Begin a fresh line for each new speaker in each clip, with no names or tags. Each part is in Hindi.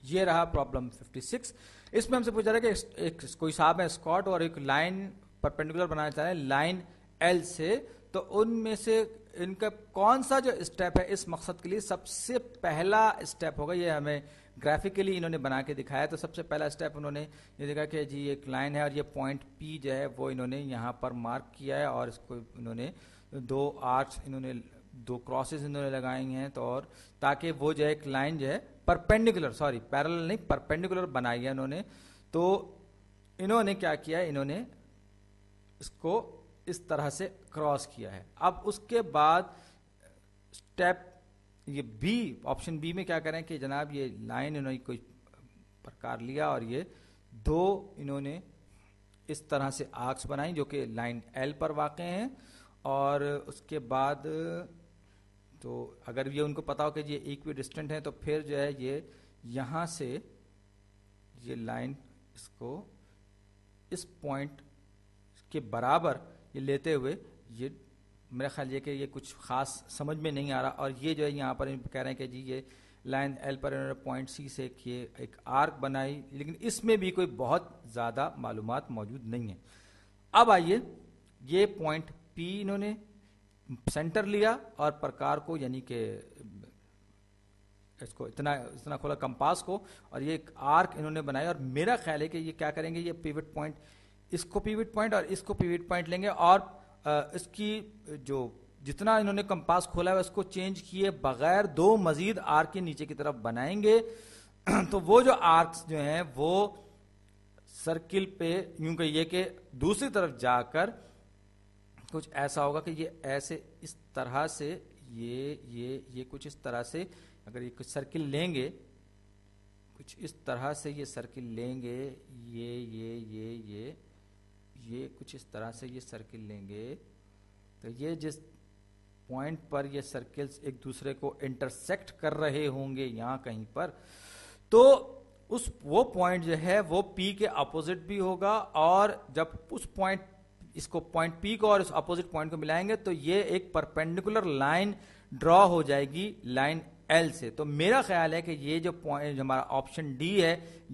ये रहा प्रॉब्लम 56। इसमें हमसे पूछा रहा है कि एक कोई साहब है स्कॉट और एक लाइन परपेंडिकुलर बनाना चाह रहे हैं लाइन एल से, तो उनमें से इनका कौन सा जो स्टेप है इस मकसद के लिए सबसे पहला स्टेप होगा। ये हमें ग्राफिकली इन्होंने बना के दिखाया। तो सबसे पहला स्टेप उन्होंने ये देखा कि जी एक लाइन है और ये पॉइंट पी जो है वो इन्होंने यहाँ पर मार्क किया है और इसको इन्होंने दो आर्क्स, इन्होंने दो क्रॉसेस इन्होंने लगाई हैं, तो और ताकि वो जो है एक लाइन जो है परपेंडिकुलर, सॉरी पैरेलल नहीं परपेंडिकुलर बनाई है इन्होंने। तो इन्होंने क्या किया है, इन्होंने इसको इस तरह से क्रॉस किया है। अब उसके बाद स्टेप ये बी, ऑप्शन बी में क्या करें कि जनाब ये लाइन इन्होंने कोई प्रकार लिया और ये दो इन्होंने इस तरह से आर्क्स बनाई जो कि लाइन एल पर वाक़ हैं। और उसके बाद तो अगर ये उनको पता हो कि ये इक्वी डिस्टेंट है तो फिर जो है ये यहाँ से ये लाइन इसको इस पॉइंट के बराबर ये लेते हुए, ये मेरा ख्याल ये कि ये कुछ खास समझ में नहीं आ रहा। और ये जो है यहाँ पर कह रहे हैं कि जी ये लाइन एल पर इन्होंने पॉइंट सी से एक आर्क बनाई, लेकिन इसमें भी कोई बहुत ज़्यादा मालूमात मौजूद नहीं है। अब आइए ये पॉइंट पी इन्होंने सेंटर लिया और प्रकार को यानी कि इसको इतना खोला कंपास को और ये एक आर्क इन्होंने बनाया। और मेरा ख्याल है कि ये क्या करेंगे, ये पिवट पॉइंट, इसको पिवट पॉइंट और इसको पिवट पॉइंट लेंगे और इसकी जो जितना इन्होंने कंपास खोला है उसको चेंज किए बगैर दो मजीद आर्क के नीचे की तरफ बनाएंगे। तो वो जो आर्क्स जो हैं वो सर्किल पे यूं कहिए कि दूसरी तरफ जाकर कुछ ऐसा होगा कि ये ऐसे इस तरह से ये कुछ इस तरह से, अगर ये कुछ सर्किल लेंगे, कुछ इस तरह से ये सर्किल लेंगे, ये कुछ इस तरह से ये सर्किल लेंगे, तो ये जिस पॉइंट पर ये सर्किल्स एक दूसरे को इंटरसेक्ट कर रहे होंगे यहाँ कहीं पर, तो वो पॉइंट जो है वो P के अपोजिट भी होगा। और जब उस पॉइंट इसको पॉइंट P को और इस अपोजिट पॉइंट को मिलाएंगे तो ये एक परपेंडिकुलर लाइन ड्रॉ हो जाएगी लाइन L से। तो मेरा ख्याल है कि ये जो पॉइंट हमारा ऑप्शन डी है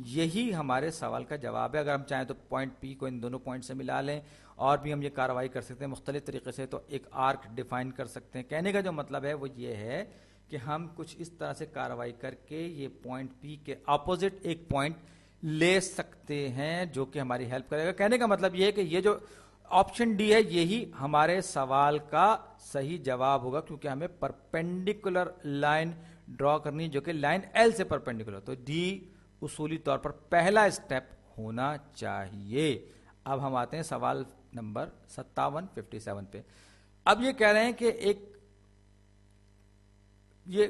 यही हमारे सवाल का जवाब है। अगर हम चाहें तो पॉइंट P को इन दोनों पॉइंट से मिला लें और भी हम ये कार्रवाई कर सकते हैं मुख्तलिफ तरीके से, तो एक आर्क डिफाइन कर सकते हैं। कहने का जो मतलब है वो ये है कि हम कुछ इस तरह से कार्रवाई करके ये पॉइंट P के अपोजिट एक पॉइंट ले सकते हैं जो कि हमारी हेल्प करेगा। कहने का मतलब ये है कि ये जो ऑप्शन डी है यही हमारे सवाल का सही जवाब होगा, क्योंकि हमें परपेंडिकुलर लाइन ड्रॉ करनी जो कि लाइन एल से परपेंडिकुलर। तो डी उसूली तौर पर पहला स्टेप होना चाहिए। अब हम आते हैं सवाल नंबर 57 पे। अब ये कह रहे हैं कि ये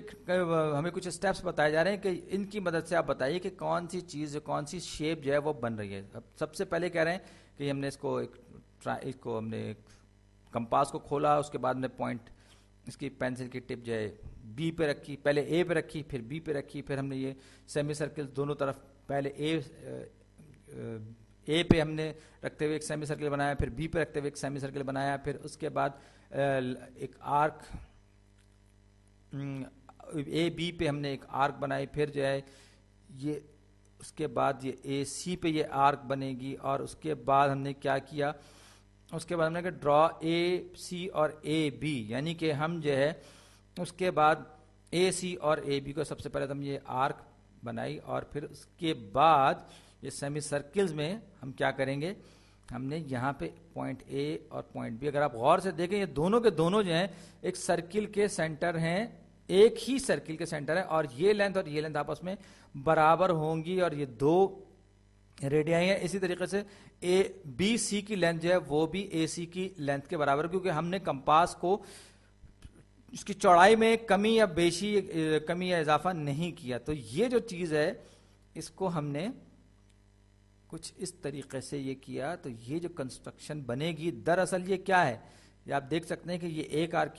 हमें कुछ स्टेप्स बताए जा रहे हैं कि इनकी मदद से आप बताइए कि कौन सी चीज, कौन सी शेप जो है वो बन रही है। अब सबसे पहले कह रहे हैं कि हमने इसको हमने कंपास को खोला, उसके बाद में पॉइंट इसकी पेंसिल की टिप जो है बी पे रखी, पहले ए पे रखी फिर बी पे रखी, फिर हमने ये सेमी सर्किल दोनों तरफ पहले ए पे हमने रखते हुए एक सेमी सर्किल बनाया, फिर बी पे रखते हुए एक सेमी सर्किल बनाया, फिर उसके बाद एक आर्क ए बी पे हमने एक आर्क बनाई, फिर जो है ये उसके बाद ये ए सी पे ये आर्क बनेगी। और उसके बाद हमने क्या किया, उसके बाद हमने कहा ड्रॉ ए सी और ए बी, यानी कि हम जो है उसके बाद ए सी और ए बी को सबसे पहले हम ये आर्क बनाई और फिर उसके बाद ये सेमी सर्किल्स में हम क्या करेंगे, हमने यहाँ पे पॉइंट ए और पॉइंट बी, अगर आप गौर से देखें ये दोनों के दोनों जो हैं एक सर्किल के सेंटर हैं, एक ही सर्किल के सेंटर है और ये लेंथ और ये लेंथ आपस में बराबर होंगी और ये दो रेडियाई है। इसी तरीके से ए बी सी की लेंथ जो है वो भी ए सी की लेंथ के बराबर, क्योंकि हमने कंपास को इसकी चौड़ाई में कमी या बेशी कमी या इजाफा नहीं किया। तो ये जो चीज है इसको हमने कुछ इस तरीके से ये किया, तो ये जो कंस्ट्रक्शन बनेगी दरअसल ये क्या है, ये आप देख सकते हैं कि ये एक आर्क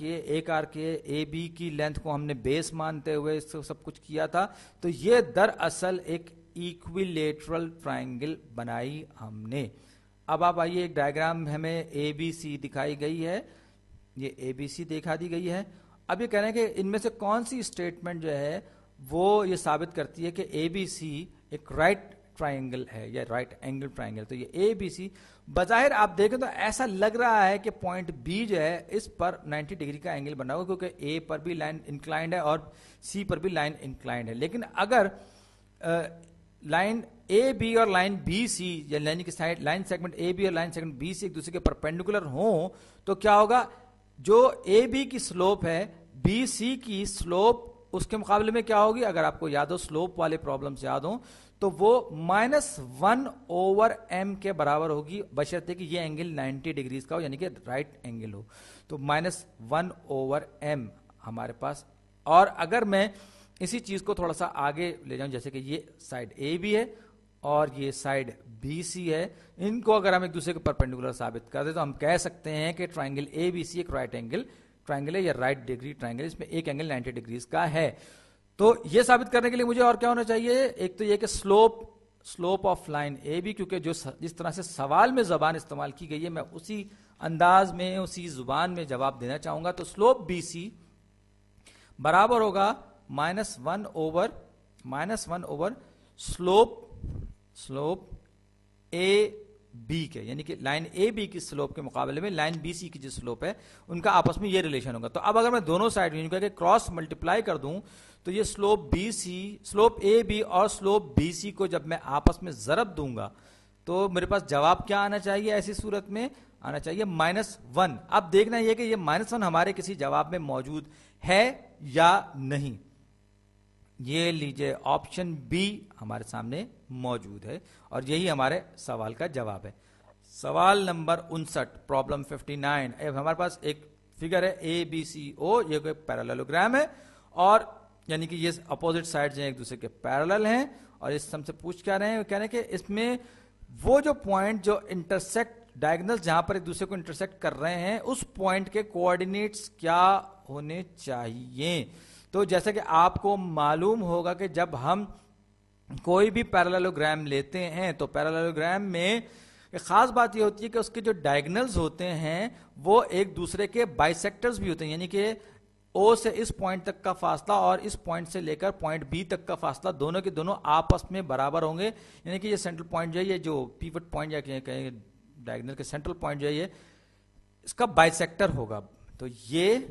है, ए बी की लेंथ को हमने बेस मानते हुए इसको सब कुछ किया था। तो ये दरअसल एक इक्विलेटरल ट्रायंगल बनाई हमने। अब आप आइए, एक डायग्राम हमें ए बी सी दिखाई गई है, ये ए बी सी दिखा दी गई है। अब ये कह रहे हैं कि इनमें से कौन सी स्टेटमेंट जो है वो ये साबित करती है कि ABC एक राइट ट्राइंगल है या राइट एंगल ट्राइंगल। तो ये ABC बज़ाहिर आप देखें तो ऐसा लग रहा है कि पॉइंट B जो है इस पर 90 डिग्री का एंगल बना हुआ, क्योंकि A पर भी लाइन इंक्लाइंड है और C पर भी लाइन इंक्लाइंड है। लेकिन अगर लाइन AB और लाइन BC या लाइन की साइड लाइन सेगमेंट AB और लाइन सेगमेंट BC एक दूसरे के परपेंडिकुलर हो तो क्या होगा, जो AB की स्लोप है BC की स्लोप उसके मुकाबले में क्या होगी, अगर आपको याद हो स्लोप वाले प्रॉब्लम्स याद हो तो वो -1/m के बराबर होगी, बशर्ते कि ये एंगल 90 डिग्रीज का हो यानी कि राइट एंगल हो। तो -1/m हमारे पास। और अगर मैं इसी चीज को थोड़ा सा आगे ले जाऊं, जैसे कि ये साइड AB है और ये साइड BC है, इनको अगर हम एक दूसरे के परपेंडिकुलर साबित कर दे तो हम कह सकते हैं कि ट्राइंगल ABC एक राइट एंगल ट्राइंगल है या राइट डिग्री ट्राइंगल, इसमें एक एंगल 90 डिग्रीज का है। तो ये साबित करने के लिए मुझे और क्या होना चाहिए, एक तो ये कि स्लोप ऑफ लाइन AB, क्योंकि जो जिस तरह से सवाल में जबान इस्तेमाल की गई है मैं उसी अंदाज में उसी जुबान में जवाब देना चाहूंगा। तो स्लोप BC बराबर होगा -1/- स्लोप AB के, यानी कि लाइन AB की स्लोप के मुकाबले में लाइन BC की जो स्लोप है उनका आपस में ये रिलेशन होगा। तो अब अगर मैं दोनों साइड के क्रॉस मल्टीप्लाई कर दूं तो ये स्लोप AB और स्लोप BC को जब मैं आपस में जरब दूंगा तो मेरे पास जवाब क्या आना चाहिए, ऐसी सूरत में आना चाहिए -1। अब देखना यह कि ये -1 हमारे किसी जवाब में मौजूद है या नहीं। ये लीजिए ऑप्शन B हमारे सामने मौजूद है और यही हमारे सवाल का जवाब है। सवाल नंबर 59 प्रॉब्लम 59। अब हमारे पास एक फिगर है ABCO, ये कोई पैरेललोग्राम है और यानी कि ये अपोजिट साइड्स हैं एक दूसरे के पैरेलल हैं। और इस हमसे पूछ क्या रहे हैं, कह रहे हैं कि इसमें वो जो पॉइंट जो इंटरसेक्ट डायगोनल जहां पर एक दूसरे को इंटरसेक्ट कर रहे हैं उस पॉइंट के कोऑर्डिनेट्स क्या होने चाहिए। तो जैसा कि आपको मालूम होगा कि जब हम कोई भी पैरेललोग्राम लेते हैं तो पैरेललोग्राम में एक खास बात यह होती है कि उसके जो डायगोनल्स होते हैं वो एक दूसरे के बाइसेक्टर्स भी होते हैं, यानी कि O से इस पॉइंट तक का फासला और इस पॉइंट से लेकर पॉइंट B तक का फासला दोनों के दोनों आपस में बराबर होंगे। यानी कि ये सेंट्रल पॉइंट जो है, ये जो पिवट पॉइंट या कहेंगे डायगोनल के सेंट्रल पॉइंट जो है ये इसका बाइसेक्टर होगा। तो ये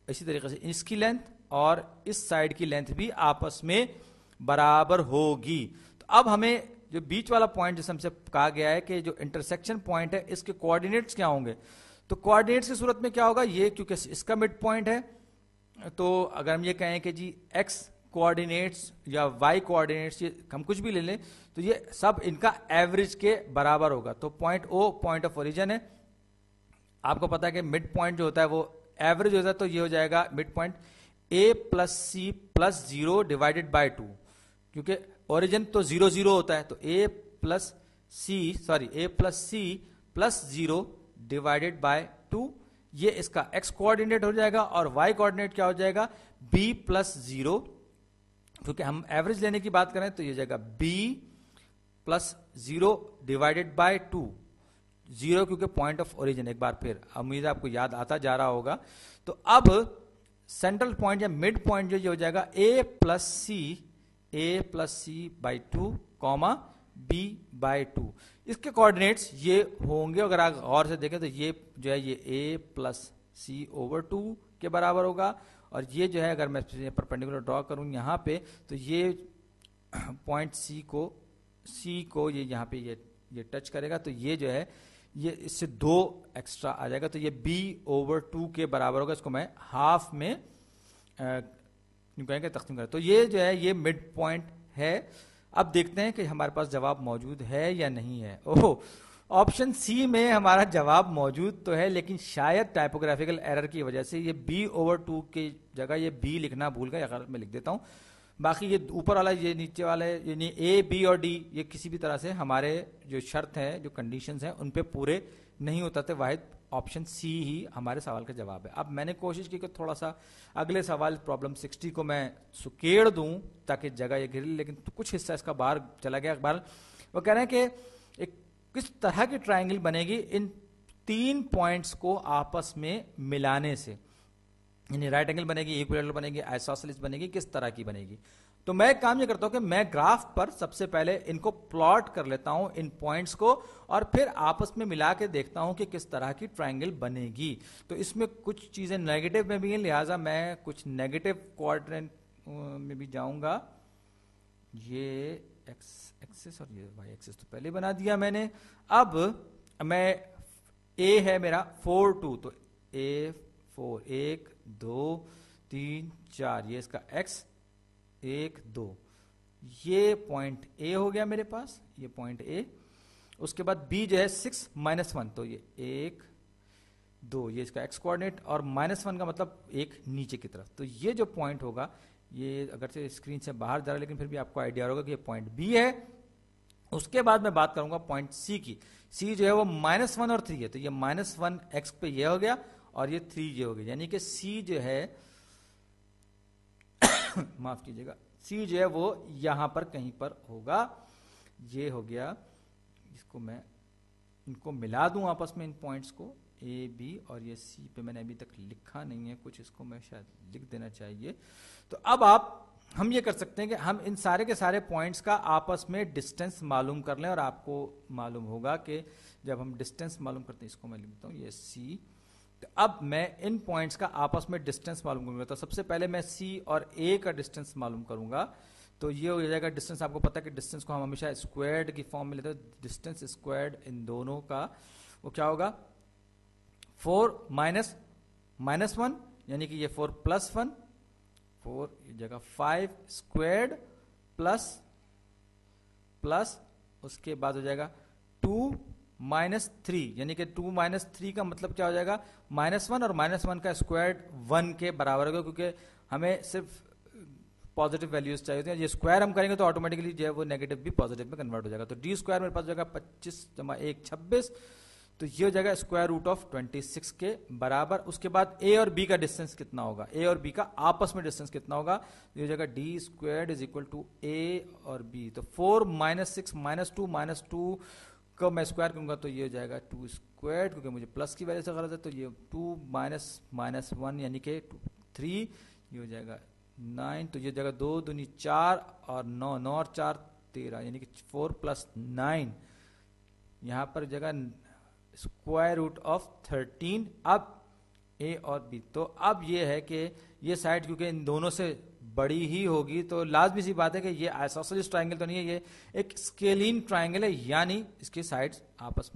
इसी तरीके से इसकी लेंथ और इस साइड की लेंथ भी आपस में बराबर होगी। तो अब हमें जो बीच वाला पॉइंट जैसे हमसे कहा गया है कि जो इंटरसेक्शन पॉइंट है इसके कोऑर्डिनेट्स क्या होंगे। तो कोऑर्डिनेट्स की सूरत में क्या होगा, ये क्योंकि इसका मिड पॉइंट है तो अगर हम ये कहें कि जी x कोऑर्डिनेट्स या y कोऑर्डिनेट्स ये हम कुछ भी ले लें तो ये सब इनका एवरेज के बराबर होगा। तो point O point of origin है, आपको पता है कि मिड पॉइंट जो होता है वो एवरेज होता है, तो ये हो जाएगा mid point A + C + 0 divided by 2, क्योंकि ओरिजिन तो 0 0 होता है। तो A + C + 0 डिवाइडेड बाय 2, ये इसका x कोऑर्डिनेट हो जाएगा और y कोऑर्डिनेट क्या हो जाएगा B + 0, क्योंकि हम एवरेज लेने की बात करें तो ये जाएगा B + 0 डिवाइडेड बाय 2, 0 क्योंकि पॉइंट ऑफ ओरिजिन। एक बार फिर उम्मीद है आपको याद आता जा रहा होगा। तो अब सेंट्रल पॉइंट या मिड पॉइंट जो ये हो जाएगा A + C by 2, B/2, इसके कोऑर्डिनेट्स ये होंगे। अगर आप गौर से देखें तो ये जो है ये A + C/2 के बराबर होगा और ये जो है अगर मैं परपेंडिकुलर ड्रॉ करूं यहाँ पे तो ये पॉइंट C को ये यहाँ पे ये टच करेगा, तो ये जो है ये इससे 2 एक्स्ट्रा आ जाएगा, तो ये B/2 के बराबर होगा। इसको मैं हाफ में कहेंगे तकसीम करें, तो ये जो है ये मिड पॉइंट है। अब देखते हैं कि हमारे पास जवाब मौजूद है या नहीं है। ओह, ऑप्शन C में हमारा जवाब मौजूद तो है, लेकिन शायद टाइपोग्राफिकल एरर की वजह से ये B/2 की जगह ये B लिखना भूल गया, अगर मैं लिख देता हूं। बाकी ये ऊपर वाला ये नीचे वाला है, यानी A, B और D ये किसी भी तरह से हमारे जो शर्त है जो कंडीशंस हैं उन पे पूरे नहीं होता थे। वाहिद ऑप्शन C ही हमारे सवाल का जवाब है। अब मैंने कोशिश की कि थोड़ा सा अगले सवाल प्रॉब्लम 60 को मैं सुकेड़ दूं ताकि जगह ये घिर, लेकिन कुछ हिस्सा इसका बाहर चला गया। अखबार वो कह रहे हैं कि एक किस तरह की ट्राइंगल बनेगी इन 3 पॉइंट्स को आपस में मिलाने से, यानी राइट एंगल बनेगी, इक्विलैटरल बनेगी, आइसोसेलेस बनेगी, किस तरह की बनेगी। तो मैं एक काम ये करता हूं कि मैं ग्राफ पर सबसे पहले इनको प्लॉट कर लेता हूं, इन पॉइंट्स को, और फिर आपस में मिला के देखता हूं कि किस तरह की ट्रायंगल बनेगी। तो इसमें कुछ चीजें नेगेटिव में भी हैं, लिहाजा मैं कुछ नेगेटिव क्वाड्रेंट में भी जाऊंगा। ये एक्स एक्सिस और ये वाई एक्सिस तो पहले बना दिया मैंने। अब मैं ए है मेरा 4 2, तो ए 4 1 2 3 4, ये इसका एक्स 1 2, ये पॉइंट ए हो गया मेरे पास, ये पॉइंट ए। उसके बाद बी जो है 6 -1, तो ये 1 2, ये इसका एक्स कोऑर्डिनेट, और -1 का मतलब एक नीचे की तरफ। तो ये जो पॉइंट होगा, ये अगर से स्क्रीन से बाहर जा रहा है लेकिन फिर भी आपको आइडिया होगा कि ये पॉइंट बी है। उसके बाद मैं बात करूंगा पॉइंट सी की। सी जो है वो -1 और 3 है, तो ये -1 एक्स पे ये हो गया और ये 3 ये हो गया, यानी कि सी जो है माफ कीजिएगा, सी जो है वो यहां पर कहीं पर होगा। ये हो गया, इसको मैं इनको मिला दूं आपस में, इन पॉइंट्स को ए बी, और ये सी पे मैंने अभी तक लिखा नहीं है कुछ, इसको मैं शायद लिख देना चाहिए। तो अब हम ये कर सकते हैं कि हम इन सारे के सारे पॉइंट्स का आपस में डिस्टेंस मालूम कर लें, और आपको मालूम होगा कि जब हम डिस्टेंस मालूम करते हैं, इसको मैं लिखता हूं ये सी। तो अब मैं इन पॉइंट्स का आपस में डिस्टेंस मालूम करूंगा। तो सबसे पहले मैं सी और ए का डिस्टेंस मालूम करूंगा। तो ये हो जाएगा डिस्टेंस, आपको पता है कि डिस्टेंस को हम हमेशा स्क्वायर्ड की फॉर्म में लेते हैं। डिस्टेंस स्क्वायर्ड इन दोनों का वो क्या होगा, 4 -1, यानी कि ये 4 + 1, 4 जगह 5 स्क्वायर्ड प्लस उसके बाद हो जाएगा 2 -3, यानी कि 2 -3 का मतलब क्या हो जाएगा, -1, और -1 का स्क्वायर 1 के बराबर होगा, क्योंकि हमें सिर्फ पॉजिटिव वैल्यूज चाहिए होती हैं। ये स्क्वायर हम करेंगे तो ऑटोमेटिकली जो है वो नेगेटिव भी पॉजिटिव में कन्वर्ट हो जाएगा। तो डी स्क्वायर मेरे पास हो जाएगा 25 + 1 26, तो ये हो जाएगा √26 के बराबर। उसके बाद ए और बी का डिस्टेंस कितना होगा, ए और बी का आपस में डिस्टेंस कितना होगा, ये हो जाएगा d² = a और b। तो 4 -6 -2 को मैं स्क्वायर करूंगा तो ये हो जाएगा 2², क्योंकि मुझे प्लस की वजह से गलत है, तो ये 2 -1 यानी कि 3, ये हो जाएगा 9, तो ये जगह 2 दूनी 4 और 9 9 और 4 13, यानी कि 4 + 9, यहां पर जगह √13। अब ए और बी, तो अब ये है कि ये साइड क्योंकि इन दोनों से बड़ी ही होगी, तो लाजमी सी बात है कि ये आइसोसेलेस ट्रायंगल तो नहीं है, ये एक स्केलीन ट्रायंगल है, यानी इसके साइड्स आपस में